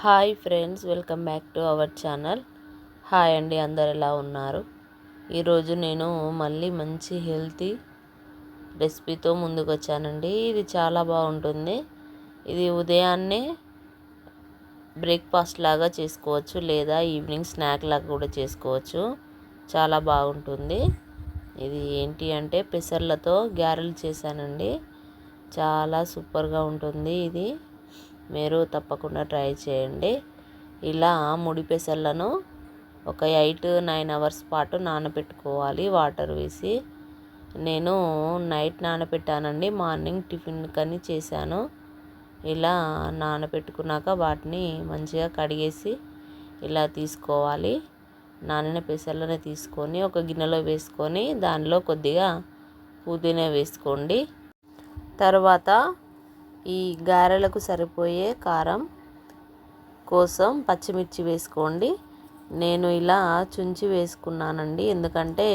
Hi friends, welcome back to our channel. Hi అండి, అందరు ఎలా ఉన్నారు? ఈరోజు నేను మళ్ళీ మంచి హెల్తీ రెసిపీతో ముందుకు వచ్చానండి. ఇది చాలా బాగుంటుంది. ఇది ఉదయాన్నే బ్రేక్ఫాస్ట్ లాగా చేసుకోవచ్చు, లేదా ఈవినింగ్ స్నాక్ లాగా కూడా చేసుకోవచ్చు. చాలా బాగుంటుంది. ఇది ఏంటి అంటే పెసర్లతో గారెలు చేశానండి. చాలా సూపర్గా ఉంటుంది. ఇది మీరు తప్పకుండా ట్రై చేయండి. ఇలా ముడి పెసర్లను ఒక 8-9 అవర్స్ పాటు నానబెట్టుకోవాలి వాటర్ వేసి. నేను నైట్ నానబెట్టానండి, మార్నింగ్ టిఫిన్ కని చేశాను. ఇలా నానబెట్టుకున్నాక వాటిని మంచిగా కడిగేసి ఇలా తీసుకోవాలి. నానిన పెసర్లను తీసుకొని ఒక గిన్నెలో వేసుకొని దానిలో కొద్దిగా పుదీనా వేసుకోండి. తర్వాత ఈ గారెలకు సరిపోయే కారం కోసం పచ్చిమిర్చి వేసుకోండి. నేను ఇలా చుంచి వేసుకున్నానండి, ఎందుకంటే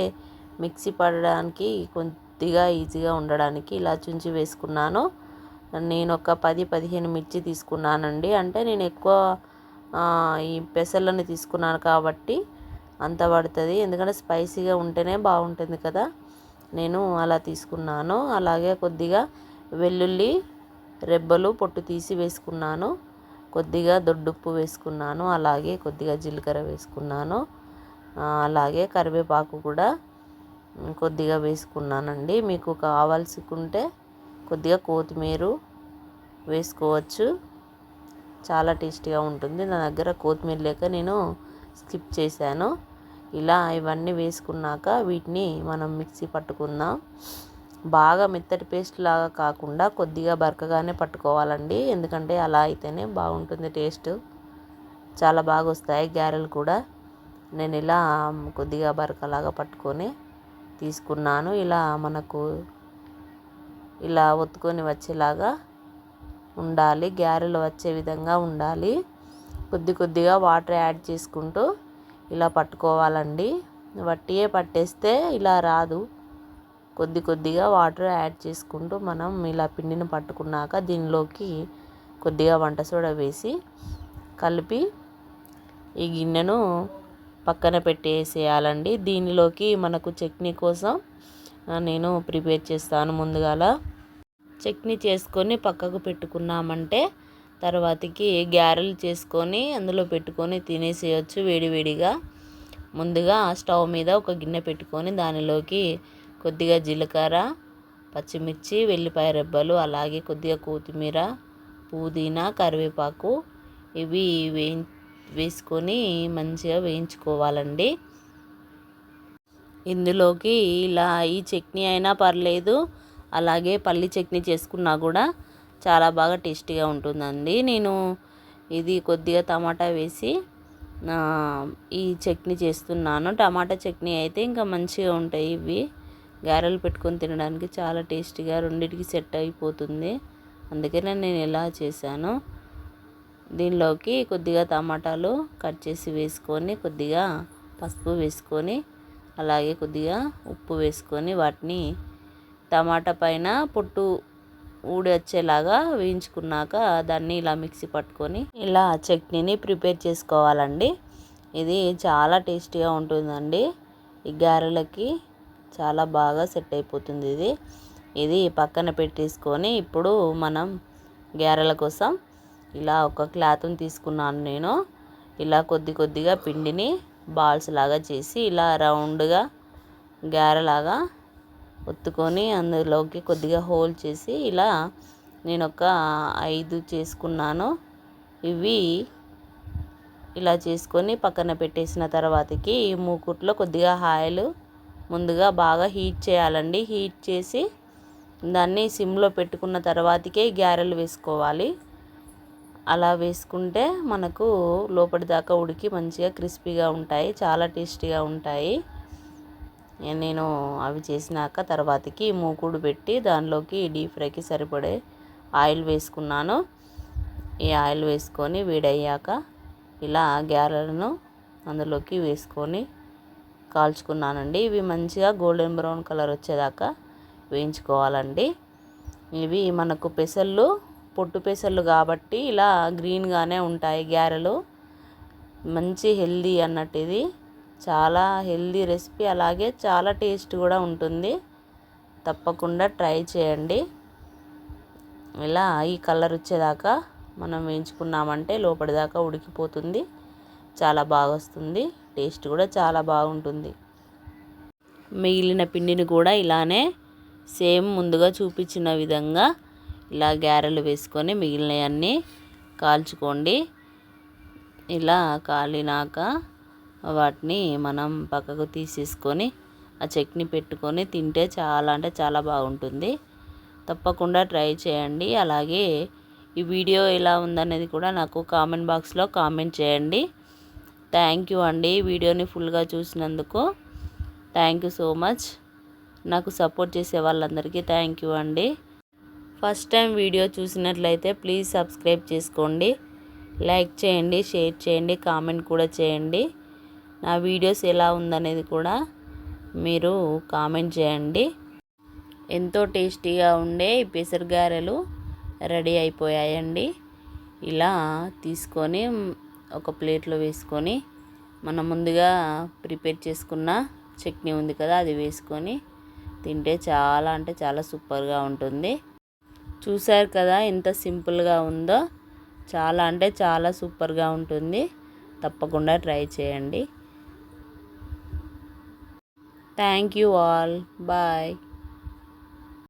మిక్సీ పడడానికి కొద్దిగా ఈజీగా ఉండడానికి ఇలా చుంచి వేసుకున్నాను. నేను ఒక 10-15 మిర్చి తీసుకున్నానండి. అంటే నేను ఎక్కువ ఈ పెసర్లను తీసుకున్నాను కాబట్టి అంత పడుతుంది, ఎందుకంటే స్పైసీగా ఉంటేనే బాగుంటుంది కదా. నేను అలా తీసుకున్నాను. అలాగే కొద్దిగా వెల్లుల్లి రెబ్బలు పొట్టు తీసి వేసుకున్నాను. కొద్దిగా దొడ్డుప్పు వేసుకున్నాను. అలాగే కొద్దిగా జీలకర్ర వేసుకున్నాను. అలాగే కరివేపాకు కూడా కొద్దిగా వేసుకున్నానండి. మీకు కావాల్సుకుంటే కొద్దిగా కొత్తిమీర వేసుకోవచ్చు. చాలా టేస్టీగా ఉంటుంది. నా దగ్గర కొత్తిమీర లేక నేను స్కిప్ చేశాను. ఇలా ఇవన్నీ వేసుకున్నాక వీటిని మనం మిక్సీ పట్టుకుందాం. బాగా మెత్తటి పేస్ట్ లాగా కాకుండా కొద్దిగా బరకగానే పట్టుకోవాలండి, ఎందుకంటే అలా అయితేనే బాగుంటుంది. టేస్ట్ చాలా బాగా వస్తాయి గారెలు కూడా. నేను ఇలా కొద్దిగా బరకలాగా పట్టుకొని తీసుకున్నాను. ఇలా మనకు ఇలా ఒత్తుకొని వచ్చేలాగా ఉండాలి, గారెలు వచ్చే విధంగా ఉండాలి. కొద్దిగా వాటర్ యాడ్ చేసుకుంటూ ఇలా పట్టుకోవాలండి. వట్టియే పట్టేస్తే ఇలా రాదు. కొద్దిగా వాటర్ యాడ్ చేసుకుంటూ మనం ఇలా పిండిని పట్టుకున్నాక దీనిలోకి కొద్దిగా వంట సోడా వేసి కలిపి ఈ గిన్నెను పక్కన పెట్టేసేయాలండి. దీనిలోకి మనకు చట్నీ కోసం నేను ప్రిపేర్ చేస్తాను. ముందుగాల చట్నీ చేసుకొని పక్కకు పెట్టుకున్నామంటే తర్వాతకి గారెలు చేసుకొని అందులో పెట్టుకొని తినేసేయచ్చు వేడివేడిగా. ముందుగా స్టవ్ మీద ఒక గిన్నె పెట్టుకొని దానిలోకి కొద్దిగా జీలకర్ర, పచ్చిమిర్చి, వెల్లిపాయ రెబ్బలు, అలాగే కొద్దిగా కొత్తిమీర, పుదీనా, కరివేపాకు ఇవి వేసుకొని మంచిగా వేయించుకోవాలండి. ఇందులోకి ఇలా ఈ చట్నీ అయినా పర్లేదు, అలాగే పల్లి చట్నీ చేసుకున్నా కూడా చాలా బాగా టేస్టీగా ఉంటుందండి. నేను ఇది కొద్దిగా టమాటా వేసి ఈ చట్నీ చేస్తున్నాను. టమాటా చట్నీ అయితే ఇంకా మంచిగా ఉంటాయి. ఇవి గారెలు పెట్టుకొని తినడానికి చాలా టేస్టీగా రెండింటికి సెట్ అయిపోతుంది. అందుకనే నేను ఇలా చేశాను. దీనిలోకి కొద్దిగా టమాటాలు కట్ చేసి వేసుకొని కొద్దిగా పసుపు వేసుకొని అలాగే కొద్దిగా ఉప్పు వేసుకొని వాటిని టమాటా పైన పొట్టు ఊడి వచ్చేలాగా వేయించుకున్నాక దాన్ని ఇలా మిక్సీ పట్టుకొని ఇలా చట్నీని ప్రిపేర్ చేసుకోవాలండి. ఇది చాలా టేస్టీగా ఉంటుందండి. ఈ గారెలకి చాలా బాగా సెట్ అయిపోతుంది. ఇది పక్కన పెట్టేసుకొని ఇప్పుడు మనం గారెల కోసం ఇలా ఒక క్లాత్ని తీసుకున్నాను. నేను ఇలా కొద్దిగా పిండిని బాల్స్ లాగా చేసి ఇలా రౌండ్గా గారెలాగా ఒత్తుకొని అందులోకి కొద్దిగా హోల్ చేసి ఇలా నేను ఒక 5 చేసుకున్నాను. ఇవి ఇలా చేసుకొని పక్కన పెట్టేసిన తర్వాతకి ఈ మూకుట్లో కొద్దిగా ఆయిల్ ముందుగా బాగా హీట్ చేయాలండి. హీట్ చేసి దాన్ని సిమ్లో పెట్టుకున్న తర్వాతకే గారెలు వేసుకోవాలి. అలా వేసుకుంటే మనకు లోపటి దాకా ఉడికి మంచిగా క్రిస్పీగా ఉంటాయి, చాలా టేస్టీగా ఉంటాయి. నేను అవి చేసినాక తర్వాతకి మూకుడు పెట్టి దానిలోకి డీప్ ఫ్రైకి సరిపడే ఆయిల్ వేసుకున్నాను. ఈ ఆయిల్ వేసుకొని వేడయ్యాక ఇలా గారెలను అందులోకి వేసుకొని కాల్చుకున్నానండి. ఇవి మంచిగా గోల్డెన్ బ్రౌన్ కలర్ వచ్చేదాకా వేయించుకోవాలండి. ఇవి మనకు పెసర్లు పొట్టు పెసర్లు కాబట్టి ఇలా గ్రీన్గానే ఉంటాయి గారెలు. మంచి హెల్దీ అన్నట్టు ఇది, చాలా హెల్దీ రెసిపీ, అలాగే చాలా టేస్ట్ కూడా ఉంటుంది. తప్పకుండా ట్రై చేయండి. ఇలా ఈ కలర్ వచ్చేదాకా మనం వేయించుకున్నామంటే లోపలిదాకా ఉడికిపోతుంది, చాలా బాగా వస్తుంది, టేస్ట్ కూడా చాలా బాగుంటుంది. మిగిలిన పిండిని కూడా ఇలానే సేమ్ ముందుగా చూపించిన విధంగా ఇలా గారెలు వేసుకొని మిగిలినవన్నీ కాల్చుకోండి. ఇలా కాలినాక వాటిని మనం పక్కకు తీసేసుకొని ఆ చట్నీ పెట్టుకొని తింటే చాలా అంటే చాలా బాగుంటుంది. తప్పకుండా ట్రై చేయండి. అలాగే ఈ వీడియో ఎలా ఉందనేది కూడా నాకు కామెంట్ బాక్స్లో కామెంట్ చేయండి. థ్యాంక్ యూ అండి, వీడియోని ఫుల్గా చూసినందుకు థ్యాంక్ యూ సో మచ్. నాకు సపోర్ట్ చేసే వాళ్ళందరికీ థ్యాంక్ యూ అండి. ఫస్ట్ టైం వీడియో చూసినట్లయితే ప్లీజ్ సబ్స్క్రైబ్ చేసుకోండి, లైక్ చేయండి, షేర్ చేయండి, కామెంట్ కూడా చేయండి. నా వీడియోస్ ఎలా ఉందనేది కూడా మీరు కామెంట్ చేయండి. ఎంతో టేస్టీగా ఉండే ఈ పెసర గారెలు రెడీ అయిపోయాయండి. ఇలా తీసుకొని ఒక ప్లేట్లో వేసుకొని మనం ముందుగా ప్రిపేర్ చేసుకున్న చట్నీ ఉంది కదా, అది వేసుకొని తింటే చాలా అంటే చాలా సూపర్గా ఉంటుంది. చూసారు కదా ఎంత సింపుల్గా ఉందో, చాలా అంటే చాలా సూపర్గా ఉంటుంది. తప్పకుండా ట్రై చేయండి. Thank you all, bye.